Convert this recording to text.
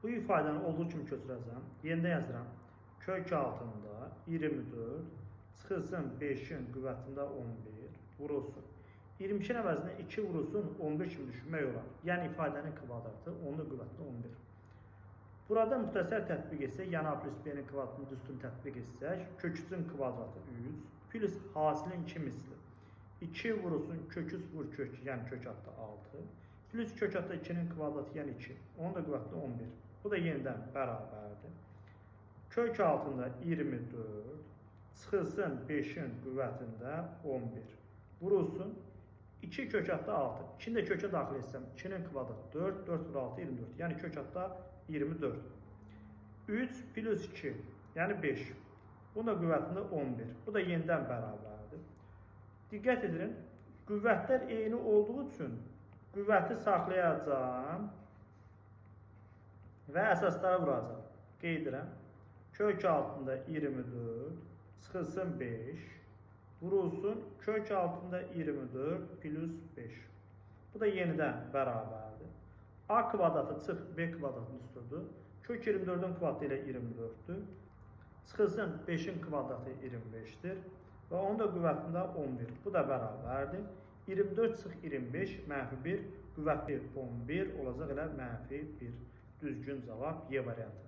Bu ifadəni olduğu kimi köçürəcəm. Yenidən yazıram. Kök altında 24 çıxılsın 5'in qüvvətində 11 vurulsun. 22'nin əvəzinə 2 vurulsun 11 kimi düşünmək olar. Yəni ifadənin kvadratı, onun da qüvvəti 11. Burada müxtəsər tətbiq etsək, yəni A plus B-nin kvadratını düzgün tətbiq etsək, kök 3'ün kvadratı 3 plus hasilin 2 misli. 2 vurulsun kök 3 vur kök 2, yəni kök altı 6 plus kök altı 2'nin kvadratı, yəni 2. Onun da qüvvəti 11. Bu da yenidən bərabərdir. Kök altında 24 çıxılsın 5'in qüvvətində 11 vurulsun 2 kök altı 6. 2'ni də kökə daxil etsəm 2'nin kvadratı 4, 4 vur 6 24. Yəni kök altı 24. 3 plus 2 yəni 5. Bunun da qüvvətində 11. Bu da yenidən bərabərdir. Diqqət edin, qüvvətlər eyni olduğu üçün qüvvəti saxlayacağım və əsaslara vuracağım. Qeyd edirəm. Kök altında 24 çıxılsın 5 vurulsun kök altında 24 plus 5. Bu da yenidən bərabərdir. A kvadratı çıx B kvadratını üstürdür. Kök 24'ün kvadratı ilə 24'dür. Çıxılsın 5'in kvadratı 25'dir. Və onun da qüvvətində 11. Bu da bərabərdir. 24 çıx 25 mənfi 1 qüvvəti 11 olacaq elə mənfi 1. Düzgün cavab Y variantı.